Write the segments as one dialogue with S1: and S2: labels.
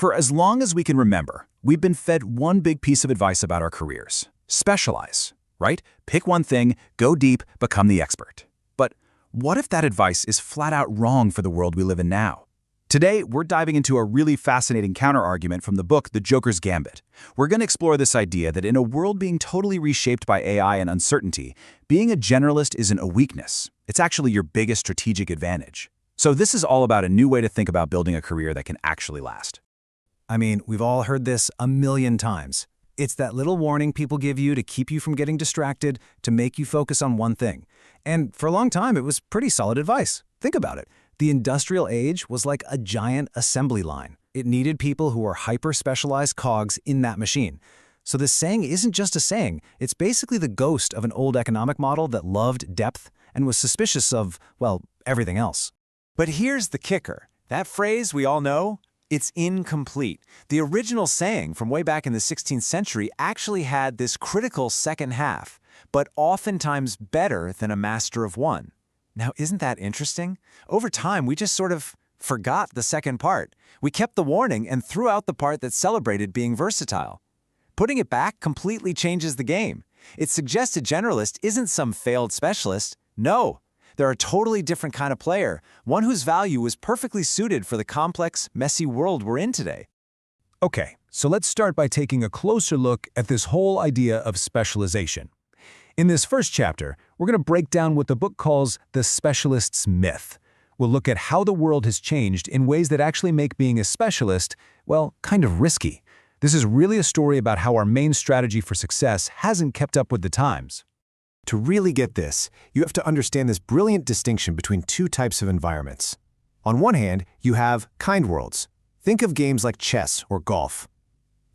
S1: For as long as we can remember, we've been fed one big piece of advice about our careers. Specialize, right? Pick one thing, go deep, become the expert. But what if that advice is flat out wrong for the world we live in now? Today, we're diving into a really fascinating counter-argument from the book The Joker's Gambit. We're going to explore this idea that in a world being totally reshaped by AI and uncertainty, being a generalist isn't a weakness. It's actually your biggest strategic advantage. So this is all about a new way to think about building a career that can actually last.
S2: I mean, we've all heard this a million times. It's that little warning people give you to keep you from getting distracted, to make you focus on one thing. And for a long time, it was pretty solid advice. Think about it. The industrial age was like a giant assembly line. It needed people who were hyper-specialized cogs in that machine. So this saying isn't just a saying. It's basically the ghost of an old economic model that loved depth and was suspicious of, well, everything else.
S3: But here's the kicker. That phrase we all know, it's incomplete. The original saying from way back in the 16th century actually had this critical second half, but oftentimes better than a master of one. Now, isn't that interesting? Over time, we just sort of forgot the second part. We kept the warning and threw out the part that celebrated being versatile. Putting it back completely changes the game. It suggests a generalist isn't some failed specialist. No, they're a totally different kind of player, one whose value is perfectly suited for the complex, messy world we're in today.
S4: Okay, so let's start by taking a closer look at this whole idea of specialization. In this first chapter, we're going to break down what the book calls the specialist's myth. We'll look at how the world has changed in ways that actually make being a specialist, well, kind of risky. This is really a story about how our main strategy for success hasn't kept up with the times.
S5: To really get this, you have to understand this brilliant distinction between two types of environments. On one hand, you have kind worlds. Think of games like chess or golf.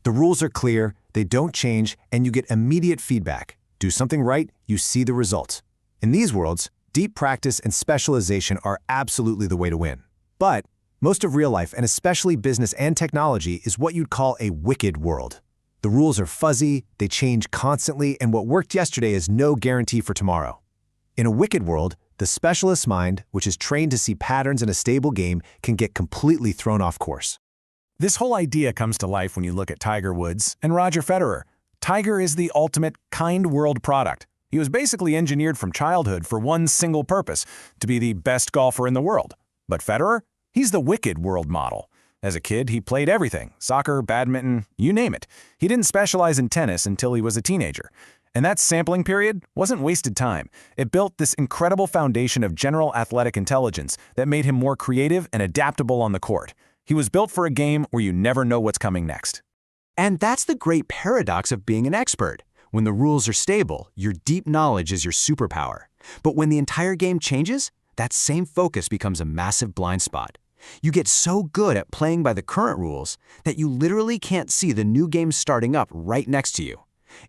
S5: The rules are clear, they don't change, and you get immediate feedback. Do something right, you see the result. In these worlds, deep practice and specialization are absolutely the way to win. But most of real life, and especially business and technology, is what you'd call a wicked world. The rules are fuzzy, they change constantly, and what worked yesterday is no guarantee for tomorrow. In a wicked world, the specialist's mind, which is trained to see patterns in a stable game, can get completely thrown off course.
S4: This whole idea comes to life when you look at Tiger Woods and Roger Federer. Tiger is the ultimate kind world product. He was basically engineered from childhood for one single purpose, to be the best golfer in the world. But Federer? He's the wicked world model. As a kid, he played everything, soccer, badminton, you name it. He didn't specialize in tennis until he was a teenager. And that sampling period wasn't wasted time. It built this incredible foundation of general athletic intelligence that made him more creative and adaptable on the court. He was built for a game where you never know what's coming next.
S6: And that's the great paradox of being an expert. When the rules are stable, your deep knowledge is your superpower. But when the entire game changes, that same focus becomes a massive blind spot. You get so good at playing by the current rules that you literally can't see the new game starting up right next to you.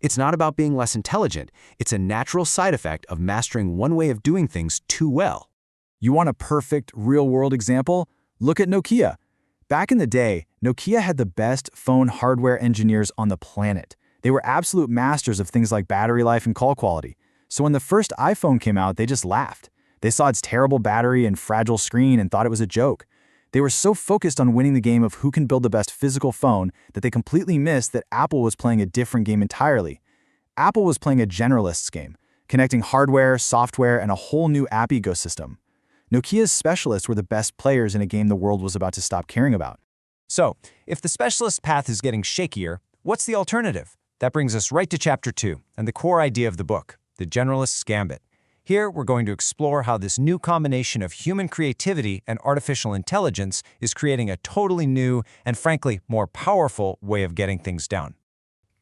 S6: It's not about being less intelligent, it's a natural side effect of mastering one way of doing things too well.
S1: You want a perfect, real-world example? Look at Nokia. Back in the day, Nokia had the best phone hardware engineers on the planet. They were absolute masters of things like battery life and call quality. So when the first iPhone came out, they just laughed. They saw its terrible battery and fragile screen and thought it was a joke. They were so focused on winning the game of who can build the best physical phone that they completely missed that Apple was playing a different game entirely. Apple was playing a generalist's game, connecting hardware, software, and a whole new app ecosystem. Nokia's specialists were the best players in a game the world was about to stop caring about.
S2: So, if the specialist path is getting shakier, what's the alternative? That brings us right to Chapter 2 and the core idea of the book, the generalist's gambit. Here, we're going to explore how this new combination of human creativity and artificial intelligence is creating a totally new and, frankly, more powerful way of getting things done.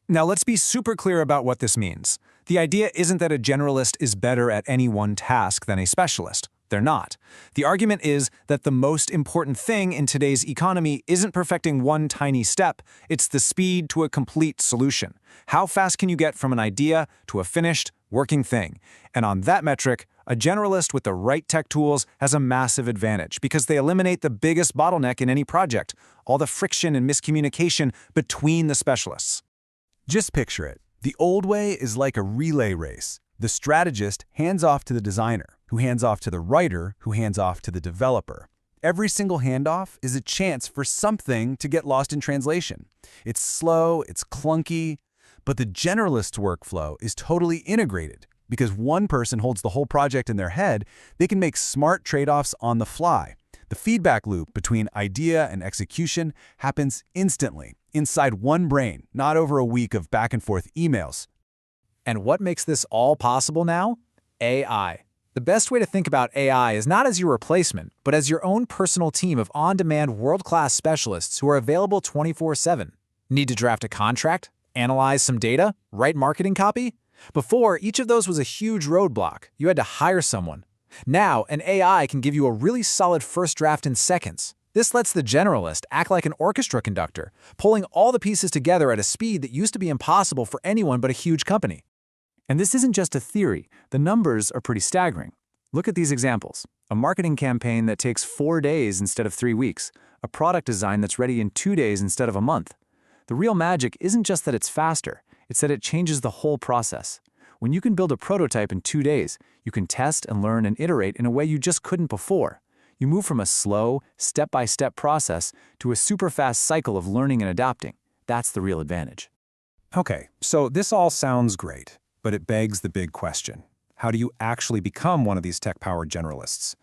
S4: Now let's be super clear about what this means. The idea isn't that a generalist is better at any one task than a specialist. They're not. The argument is that the most important thing in today's economy isn't perfecting one tiny step, it's the speed to a complete solution. How fast can you get from an idea to a finished, working thing? And on that metric, a generalist with the right tech tools has a massive advantage because they eliminate the biggest bottleneck in any project, all the friction and miscommunication between the specialists. Just picture it. The old way is like a relay race. The strategist hands off to the designer, who hands off to the writer, who hands off to the developer. Every single handoff is a chance for something to get lost in translation. It's slow, it's clunky, but the generalist workflow is totally integrated. Because one person holds the whole project in their head, they can make smart trade-offs on the fly. The feedback loop between idea and execution happens instantly, inside one brain, not over a week of back-and-forth emails.
S3: And what makes this all possible now? AI. The best way to think about AI is not as your replacement, but as your own personal team of on-demand world-class specialists who are available 24/7. Need to draft a contract? Analyze some data? Write marketing copy? Before, each of those was a huge roadblock. You had to hire someone. Now, an AI can give you a really solid first draft in seconds. This lets the generalist act like an orchestra conductor, pulling all the pieces together at a speed that used to be impossible for anyone but a huge company. And this isn't just a theory. The numbers are pretty staggering. Look at these examples. A marketing campaign that takes 4 days instead of 3 weeks. A product design that's ready in 2 days instead of a month. The real magic isn't just that it's faster, it's that it changes the whole process. When you can build a prototype in 2 days, you can test and learn and iterate in a way you just couldn't before. You move from a slow, step-by-step process to a super-fast cycle of learning and adapting. That's the real advantage.
S4: Okay, so this all sounds great, but it begs the big question. How do you actually become one of these tech-powered generalists?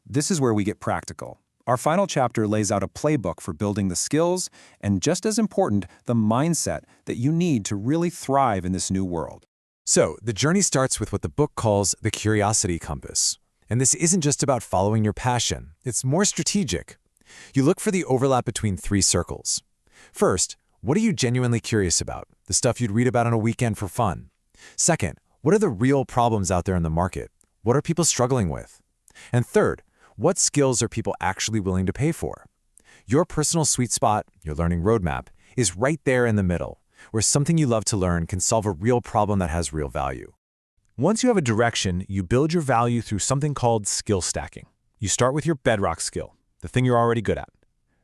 S4: This is where we get practical. Our final chapter lays out a playbook for building the skills and, just as important, the mindset that you need to really thrive in this new world.
S5: So, the journey starts with what the book calls the curiosity compass. And this isn't just about following your passion, it's more strategic. You look for the overlap between 3 circles. First, what are you genuinely curious about? The stuff you'd read about on a weekend for fun. Second, what are the real problems out there in the market? What are people struggling with? And third, what skills are people actually willing to pay for? Your personal sweet spot, your learning roadmap, is right there in the middle, where something you love to learn can solve a real problem that has real value. Once you have a direction, you build your value through something called skill stacking. You start with your bedrock skill, the thing you're already good at.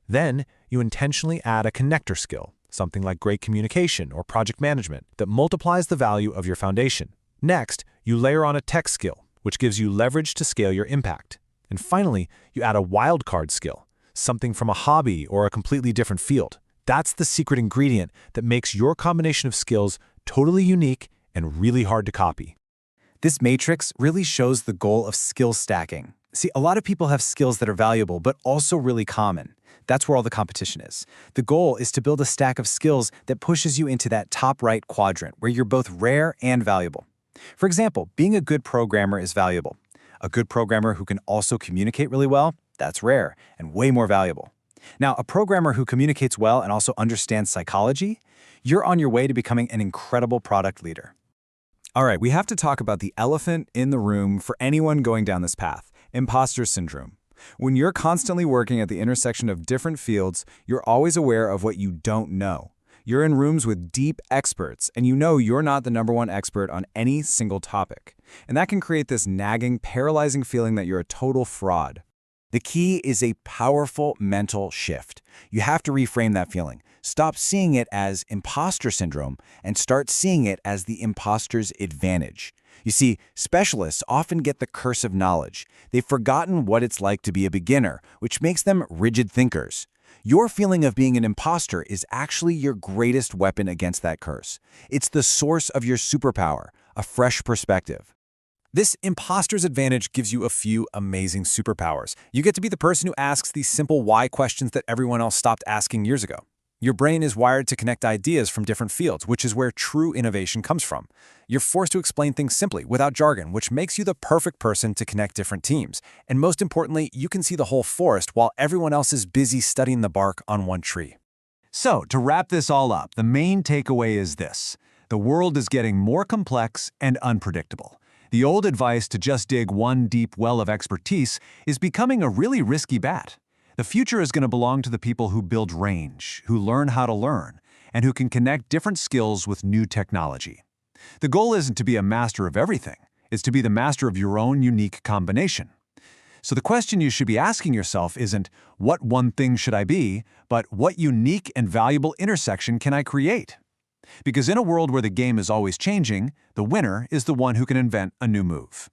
S5: Then, you intentionally add a connector skill, something like great communication or project management, that multiplies the value of your foundation. Next, you layer on a tech skill, which gives you leverage to scale your impact. And finally, you add a wildcard skill, something from a hobby or a completely different field. That's the secret ingredient that makes your combination of skills totally unique and really hard to copy.
S1: This matrix really shows the goal of skill stacking. See, a lot of people have skills that are valuable, but also really common. That's where all the competition is. The goal is to build a stack of skills that pushes you into that top right quadrant, where you're both rare and valuable. For example, being a good programmer is valuable. A good programmer who can also communicate really well, that's rare and way more valuable. Now, a programmer who communicates well and also understands psychology, you're on your way to becoming an incredible product leader.
S4: All right, we have to talk about the elephant in the room for anyone going down this path, imposter syndrome. When you're constantly working at the intersection of different fields, you're always aware of what you don't know. You're in rooms with deep experts, and you know you're not the #1 expert on any single topic. And that can create this nagging, paralyzing feeling that you're a total fraud.
S3: The key is a powerful mental shift. You have to reframe that feeling. Stop seeing it as imposter syndrome and start seeing it as the imposter's advantage. You see, specialists often get the curse of knowledge. They've forgotten what it's like to be a beginner, which makes them rigid thinkers. Your feeling of being an imposter is actually your greatest weapon against that curse. It's the source of your superpower, a fresh perspective.
S4: This imposter's advantage gives you a few amazing superpowers. You get to be the person who asks these simple why questions that everyone else stopped asking years ago. Your brain is wired to connect ideas from different fields, which is where true innovation comes from. You're forced to explain things simply, without jargon, which makes you the perfect person to connect different teams. And most importantly, you can see the whole forest while everyone else is busy studying the bark on one tree.
S3: So, to wrap this all up, the main takeaway is this. The world is getting more complex and unpredictable. The old advice to just dig one deep well of expertise is becoming a really risky bet. The future is going to belong to the people who build range, who learn how to learn, and who can connect different skills with new technology. The goal isn't to be a master of everything, it's to be the master of your own unique combination. So the question you should be asking yourself isn't, what one thing should I be, but what unique and valuable intersection can I create? Because in a world where the game is always changing, the winner is the one who can invent a new move.